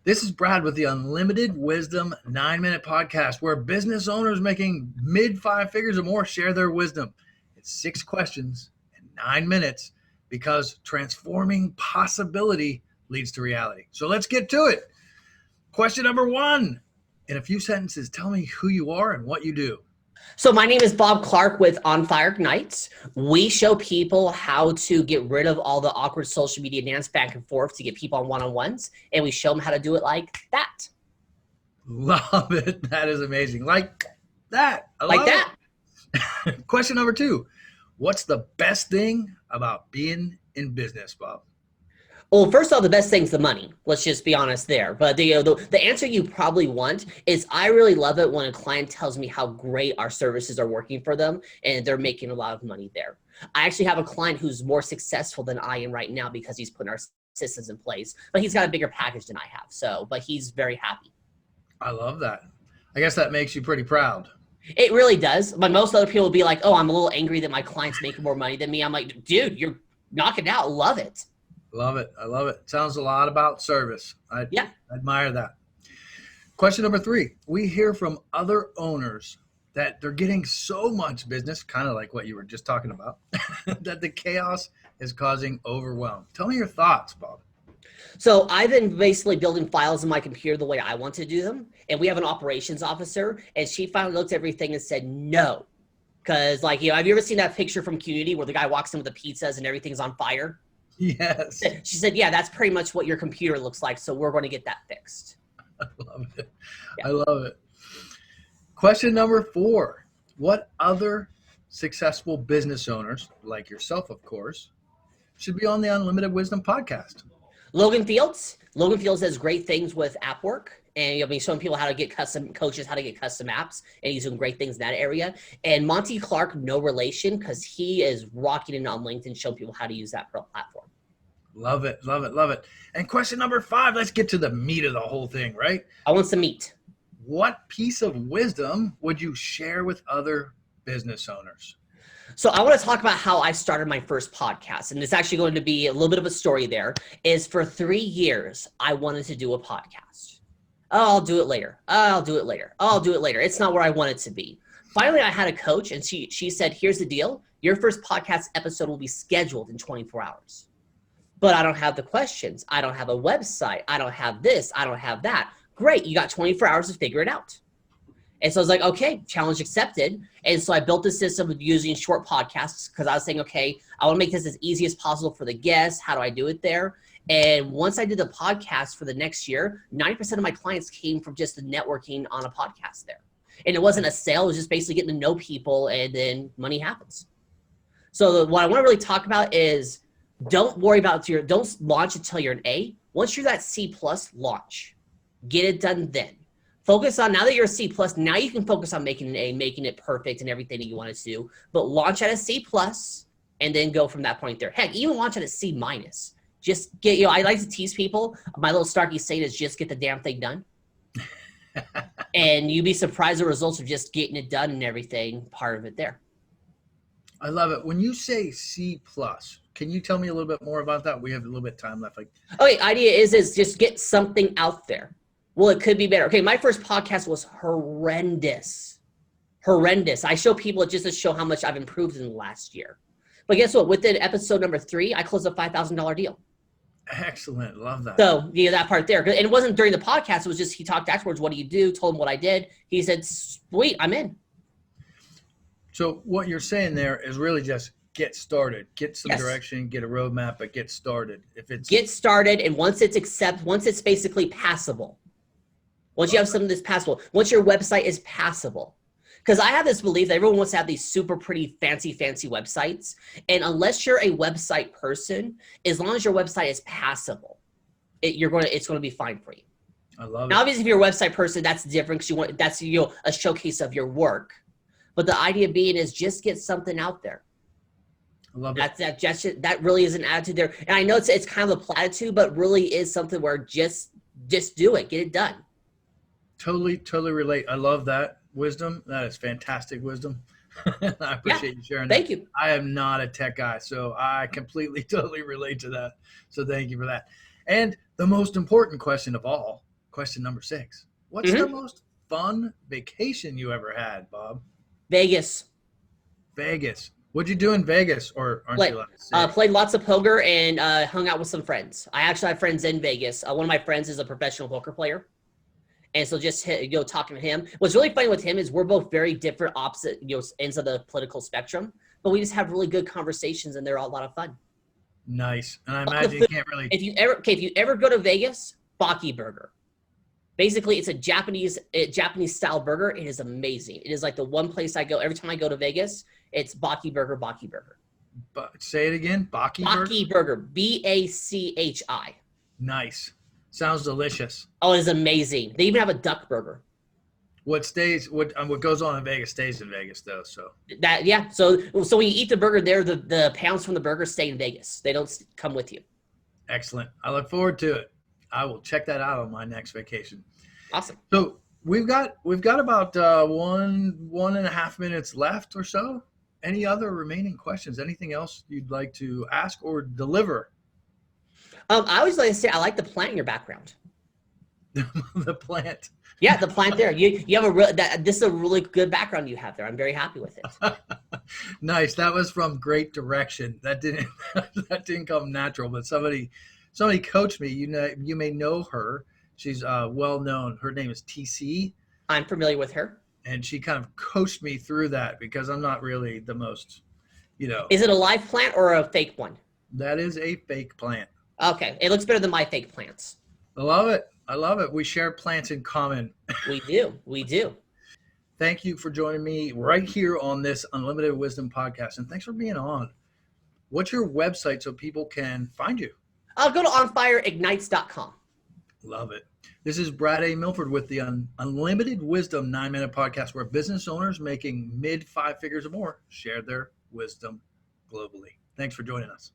This is Brad with the Unlimited Wisdom 9-Minute Podcast, where business owners making mid-five figures or more share their wisdom. It's 6 questions in 9 minutes because transforming possibility leads to reality. So let's get to it. Question number 1. In a few sentences, tell me who you are and what you do. So my name is Bob Clark with On Fire Ignites. We show people how to get rid of all the awkward social media dance back and forth to get people on one-on-ones, and we show them how to do it like that. Love it. That is amazing. Like that. I love it. Question number 2. What's the best thing about being in business, Bob? Well, first of all, the best thing's the money. Let's just be honest there. But the answer you probably want is I really love it when a client tells me how great our services are working for them and they're making a lot of money there. I actually have a client who's more successful than I am right now because he's putting our systems in place, but he's got a bigger package than I have. But he's very happy. I love that. I guess that makes you pretty proud. It really does. But most other people will be like, oh, I'm a little angry that my client's making more money than me. I'm like, dude, you're knocking it out. Love it. Love it. I love it. Sounds a lot about service. I admire that. Question number 3. We hear from other owners that they're getting so much business, kind of like what you were just talking about, that the chaos is causing overwhelm. Tell me your thoughts, Bob. So I've been basically building files in my computer the way I want to do them. And we have an operations officer, and she finally looked at everything and said, no. Because have you ever seen that picture from Community where the guy walks in with the pizzas and everything's on fire? Yes. She said, yeah, that's pretty much what your computer looks like. So we're going to get that fixed. I love it. Yeah. I love it. Question number 4. What other successful business owners, like yourself, of course, should be on the Unlimited Wisdom podcast? Logan Fields. Logan Fields does great things with app work. And he's showing people how to get custom coaches, how to get custom apps. And he's doing great things in that area. And Monty Clark, no relation, because he is rocking it on LinkedIn, showing people how to use that platform. Love it. Love it. Love it. And question number 5, let's get to the meat of the whole thing, right? I want some meat. What piece of wisdom would you share with other business owners? So I want to talk about how I started my first podcast. And it's actually going to be a little bit of a story there. Is for 3 years, I wanted to do a podcast. Oh, I'll do it later. I'll do it later. I'll do it later. It's not where I want it to be. Finally, I had a coach, and she said, here's the deal. Your first podcast episode will be scheduled in 24 hours. But I don't have the questions. I don't have a website. I don't have this. I don't have that. Great. You got 24 hours to figure it out. And so I was like, okay, challenge accepted. And so I built a system of using short podcasts because I was saying, okay, I want to make this as easy as possible for the guests. How do I do it there? And once I did the podcast for the next year, 90% of my clients came from just the networking on a podcast there. And it wasn't a sale. It was just basically getting to know people, and then money happens. So what I want to really talk about is don't worry about don't launch until you're an A. Once you're that C+, launch. Get it done then. Focus on, now that you're a C+, now you can focus on making an A, making it perfect and everything that you want it to do. But launch at a C+, and then go from that point there. Heck, even launch at a C-. Just get, I like to tease people. My little Starkey saying is just get the damn thing done. And you'd be surprised the results of just getting it done and everything, part of it there. I love it. When you say C+, can you tell me a little bit more about that? We have a little bit of time left. Okay, idea is just get something out there. Well, it could be better. Okay, my first podcast was horrendous. Horrendous. I show people it just to show how much I've improved in the last year. But guess what? Within episode number 3, I closed a $5,000 deal. Excellent. Love that. So, that part there. And it wasn't during the podcast. It was just he talked afterwards. What do you do? Told him what I did. He said, sweet, I'm in. So what you're saying there is really just get started. Get some direction, get a roadmap, but get started. Get started, and once it's basically passable. Once you have something that's passable. Once your website is passable. Because I have this belief that everyone wants to have these super pretty fancy websites. And unless you're a website person, as long as your website is passable, it's going to be fine for you. I love it. Now, obviously, if you're a website person, that's different because that's a showcase of your work. But the idea being is just get something out there. I love it. That really is an attitude there. And I know it's kind of a platitude, but really is something where just do it. Get it done. Totally relate. I love that wisdom. That is fantastic wisdom. I appreciate you sharing that. Thank you. I am not a tech guy, so I totally relate to that. So thank you for that. And the most important question of all, question number 6. What's the most fun vacation you ever had, Bob? Vegas. Vegas. What'd you do in Vegas? Or aren't you allowed to say? Played lots of poker and hung out with some friends. I actually have friends in Vegas. One of my friends is a professional poker player. And so just talking to him. What's really funny with him is we're both very different opposite ends of the political spectrum, but we just have really good conversations and they're all a lot of fun. Nice. And I imagine you can't really. If you ever go to Vegas, Baki Burger. Basically, it's a Japanese style burger. It is amazing. It is like the one place I go every time I go to Vegas. It's Baki Burger, Baki Burger. Say it again. Baki Burger. Baki Burger, BACHI. Nice. Sounds delicious. Oh, it is amazing. They even have a duck burger. What goes on in Vegas stays in Vegas, though. So So when you eat the burger there, the pounds from the burger stay in Vegas. They don't come with you. Excellent. I look forward to it. I will check that out on my next vacation. Awesome. So we've got about 1.5 minutes left or so. Any other remaining questions? Anything else you'd like to ask or deliver? I always like to say I like the plant in your background. The plant. Yeah, the plant there. You have this is a really good background you have there. I'm very happy with it. Nice. That was from Great Direction. That didn't come natural, but somebody coached me. You may know her. She's well known. Her name is TC. I'm familiar with her. And she kind of coached me through that because I'm not really the most, Is it a live plant or a fake one? That is a fake plant. Okay. It looks better than my fake plants. I love it. We share plants in common. We do. Thank you for joining me right here on this Unlimited Wisdom podcast. And thanks for being on. What's your website so people can find you? I'll go to onfireignites.com. Love it. This is Brad A. Milford with the Unlimited Wisdom 9-minute podcast, where business owners making mid 5 figures or more share their wisdom globally. Thanks for joining us.